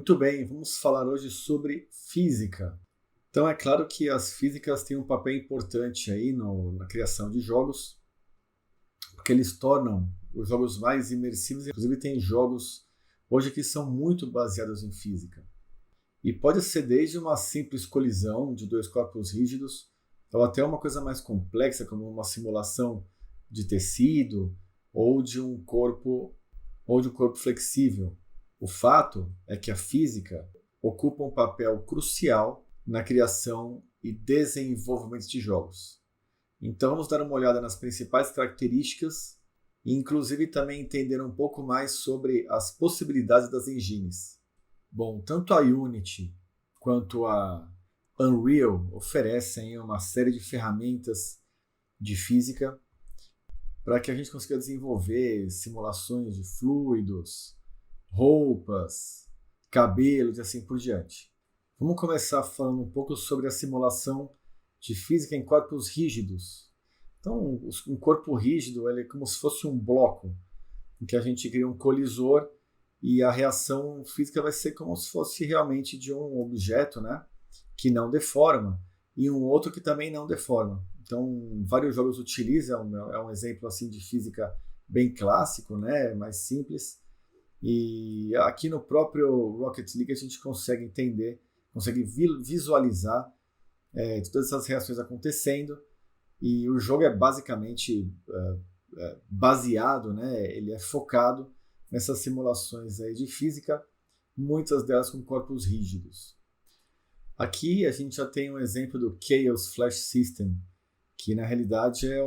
Muito bem, vamos falar hoje sobre física. Então é claro que as físicas têm um papel importante aí na criação de jogos, porque eles tornam os jogos mais imersivos. Inclusive tem jogos hoje que são muito baseados em física. E pode ser desde uma simples colisão de dois corpos rígidos, ou até uma coisa mais complexa, como uma simulação de tecido ou de um corpo flexível. O fato é que a física ocupa um papel crucial na criação e desenvolvimento de jogos. Então vamos dar uma olhada nas principais características e inclusive também entender um pouco mais sobre as possibilidades das engines. Bom, tanto a Unity quanto a Unreal oferecem uma série de ferramentas de física para que a gente consiga desenvolver simulações de fluidos, roupas, cabelos e assim por diante. Vamos começar falando um pouco sobre a simulação de física em corpos rígidos. Então, um corpo rígido ele é como se fosse um bloco, em que a gente cria um colisor e a reação física vai ser como se fosse realmente de um objeto, né, que não deforma, e um outro que também não deforma. Então, vários jogos utilizam, é um exemplo assim de física bem clássico, né, mais simples. E aqui no próprio Rocket League a gente consegue entender, consegue visualizar todas essas reações acontecendo, e o jogo é basicamente baseado, né, ele é focado nessas simulações aí de física, muitas delas com corpos rígidos. Aqui a gente já tem um exemplo do Chaos Flash System, que na realidade é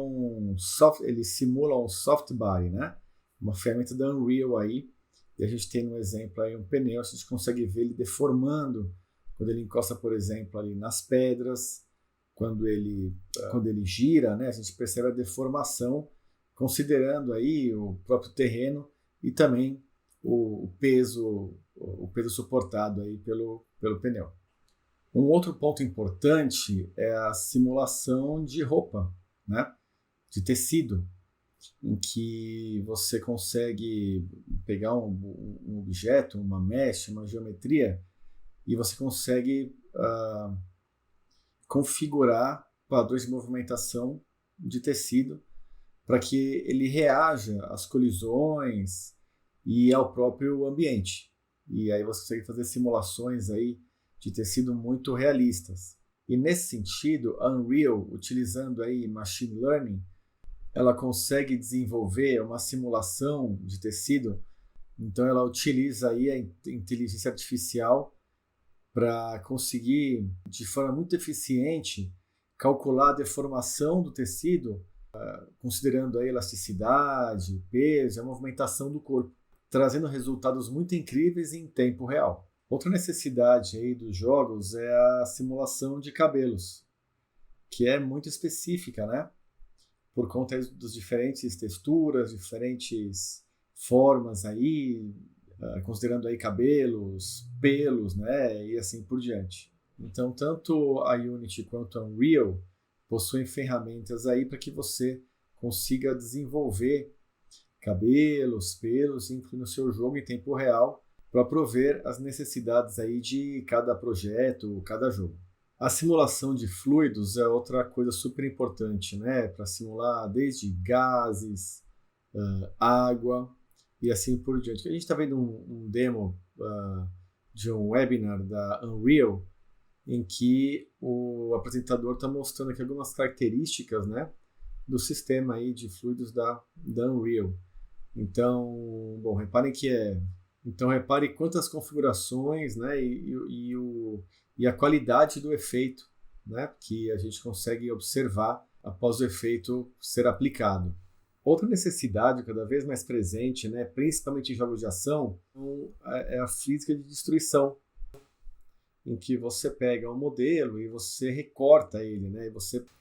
ele simula um soft body, né, uma ferramenta da Unreal aí. E a gente tem no exemplo aí um pneu, a gente consegue ver ele deformando quando ele encosta, por exemplo, ali nas pedras, quando ele gira, né, a gente percebe a deformação, considerando aí o próprio terreno e também o peso suportado aí pelo pneu. Um outro ponto importante é a simulação de roupa, né, de tecido, em que você consegue pegar um objeto, uma mesh, uma geometria, e você consegue configurar padrões de movimentação de tecido para que ele reaja às colisões e ao próprio ambiente. E aí você consegue fazer simulações aí de tecido muito realistas. E nesse sentido, a Unreal, utilizando aí machine learning, ela consegue desenvolver uma simulação de tecido. Então ela utiliza aí a inteligência artificial para conseguir, de forma muito eficiente, calcular a deformação do tecido, considerando a elasticidade, peso e a movimentação do corpo, trazendo resultados muito incríveis em tempo real. Outra necessidade aí dos jogos é a simulação de cabelos, que é muito específica, né? Por conta das diferentes texturas, diferentes formas aí, considerando aí cabelos, pelos, né, e assim por diante. Então, tanto a Unity quanto a Unreal possuem ferramentas aí para que você consiga desenvolver cabelos, pelos, incluindo no seu jogo em tempo real, para prover as necessidades aí de cada projeto, cada jogo. A simulação de fluidos é outra coisa super importante, né? Para simular desde gases, água e assim por diante. A gente está vendo um demo de um webinar da Unreal, em que o apresentador está mostrando aqui algumas características, né, do sistema aí de fluidos da Unreal. Então, bom, repare quantas configurações, né, e a qualidade do efeito, né, que a gente consegue observar após o efeito ser aplicado. Outra necessidade cada vez mais presente, né, principalmente em jogos de ação, é a física de destruição, em que você pega um modelo e você recorta ele, né,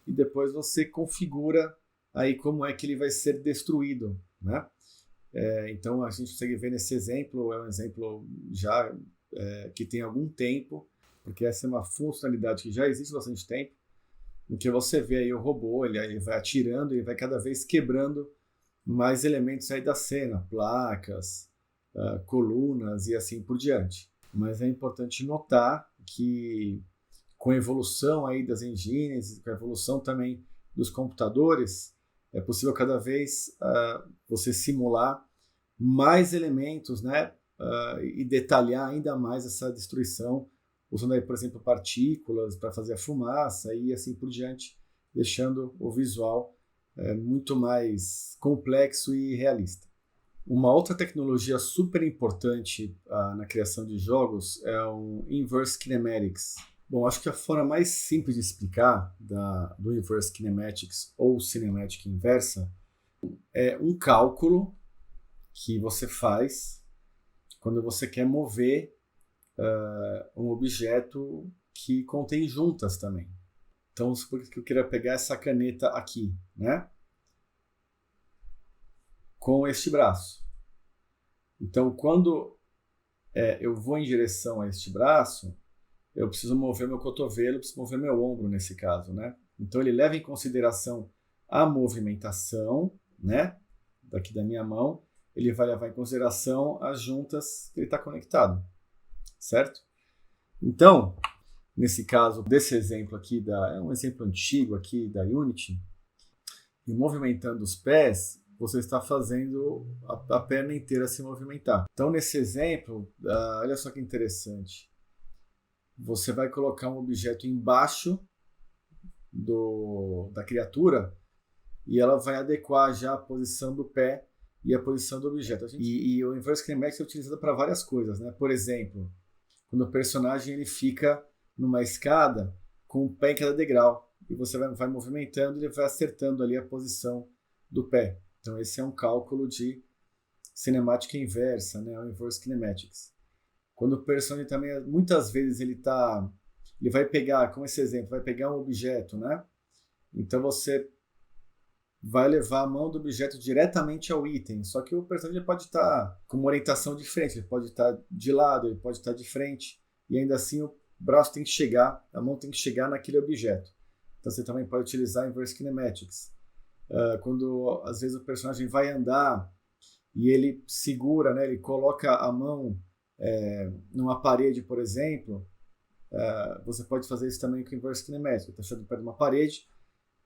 e depois você configura aí como é que ele vai ser destruído, né? Então a gente consegue ver nesse exemplo, é um exemplo já que tem algum tempo, porque essa é uma funcionalidade que já existe há bastante tempo, em que você vê aí o robô, ele vai atirando e vai cada vez quebrando mais elementos aí da cena, placas, colunas e assim por diante. mas é importante notar que com a evolução aí das engines, com a evolução também dos computadores, é possível cada vez você simular mais elementos, né, e detalhar ainda mais essa destruição, usando aí, por exemplo, partículas para fazer a fumaça e assim por diante, deixando o visual muito mais complexo e realista. Uma outra tecnologia super importante na criação de jogos é o Inverse Kinematics. Bom, acho que a forma mais simples de explicar do Inverse Kinematics ou cinemática inversa é um cálculo que você faz quando você quer mover um objeto que contém juntas também. Então, supor que eu queira pegar essa caneta aqui, né? Com este braço. Então, quando eu vou em direção a este braço, eu preciso mover meu cotovelo, preciso mover meu ombro nesse caso, né? Então, ele leva em consideração a movimentação, né? Daqui da minha mão, ele vai levar em consideração as juntas que ele está conectado, certo? Então, nesse caso, desse exemplo aqui, é um exemplo antigo aqui da Unity, e movimentando os pés, você está fazendo a perna inteira se movimentar. Então, nesse exemplo, olha só que interessante. Você vai colocar um objeto embaixo da criatura e ela vai adequar já a posição do pé e a posição do objeto. E o Inverse Kinematics é utilizado para várias coisas, né? Por exemplo, quando o personagem ele fica numa escada com o pé em cada degrau e você vai movimentando e ele vai acertando ali a posição do pé. Então esse é um cálculo de cinemática inversa, né? O Inverse Kinematics. Quando o personagem também, muitas vezes ele vai pegar, como esse exemplo, vai pegar um objeto, né? Então você vai levar a mão do objeto diretamente ao item, só que o personagem pode estar com uma orientação diferente, ele pode estar de lado, ele pode estar de frente, e ainda assim o braço tem que chegar, a mão tem que chegar naquele objeto. Então você também pode utilizar Inverse Kinematics. Quando às vezes o personagem vai andar e ele segura, né, ele coloca a mão numa parede, por exemplo, você pode fazer isso também com Inverse Kinematics. Está chegando perto de uma parede,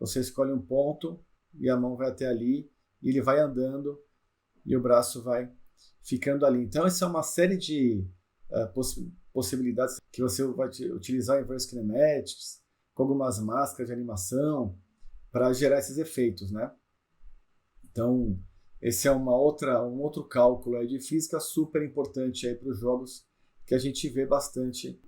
você escolhe um ponto e a mão vai até ali e ele vai andando e o braço vai ficando ali. Então essa é uma série de possibilidades que você vai utilizar Inverse Kinematics com algumas máscaras de animação para gerar esses efeitos, né? Então esse é um outro cálculo aí de física super importante aí para os jogos que a gente vê bastante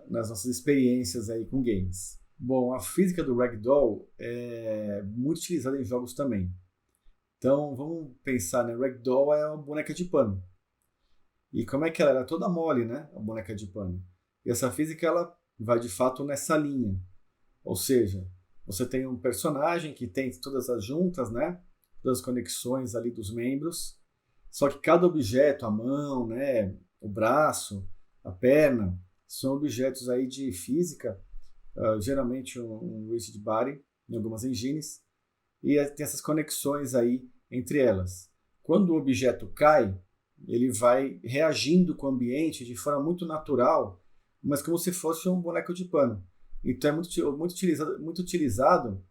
nas nossas experiências aí com games. Bom, a física do Ragdoll é muito utilizada em jogos também. Então, vamos pensar, né? Ragdoll é uma boneca de pano. E como é que ela era? Toda mole, né? A boneca de pano. E essa física, ela vai de fato nessa linha. Ou seja, você tem um personagem que tem todas as juntas, né? Todas as conexões ali dos membros. Só que cada objeto, a mão, né? O braço, a perna, são objetos aí de física, geralmente um rigid body, em algumas engines, e tem essas conexões aí entre elas. Quando o objeto cai, ele vai reagindo com o ambiente de forma muito natural, mas como se fosse um boneco de pano. Então é muito utilizado,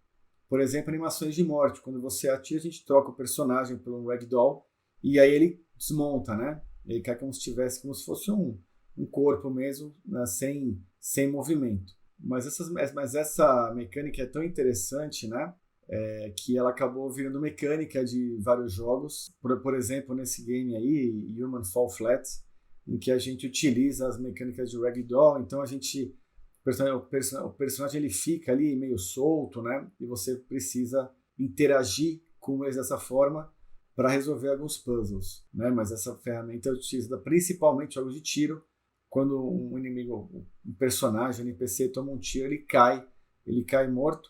por exemplo, animações de morte. Quando você atira, a gente troca o personagem por um ragdoll e aí ele desmonta, né? Ele cai como se fosse um corpo mesmo, né? sem movimento. Mas essa mecânica é tão interessante, né? Que ela acabou virando mecânica de vários jogos. Por exemplo, nesse game aí, Human Fall Flat, em que a gente utiliza as mecânicas de Ragdoll. Então o personagem ele fica ali meio solto, né? E você precisa interagir com eles dessa forma para resolver alguns puzzles, né? Mas essa ferramenta é utilizada principalmente em jogos de tiro. Quando um inimigo, um personagem, um NPC toma um tiro, ele cai morto.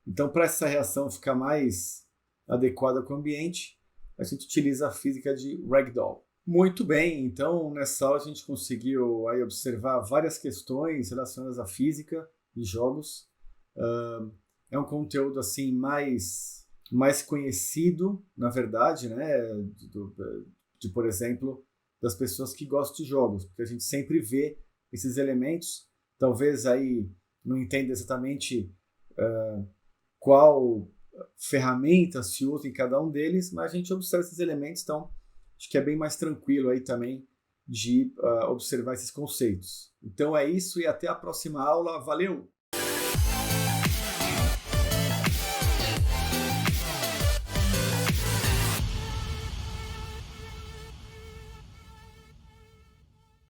Então, para essa reação ficar mais adequada com o ambiente, a gente utiliza a física de Ragdoll. Muito bem, então nessa aula a gente conseguiu aí observar várias questões relacionadas à física de jogos. É um conteúdo assim mais conhecido, na verdade, né, por exemplo, das pessoas que gostam de jogos, porque a gente sempre vê esses elementos, talvez aí não entenda exatamente qual ferramenta se usa em cada um deles, mas a gente observa esses elementos, então acho que é bem mais tranquilo aí também de observar esses conceitos. Então é isso e até a próxima aula. Valeu!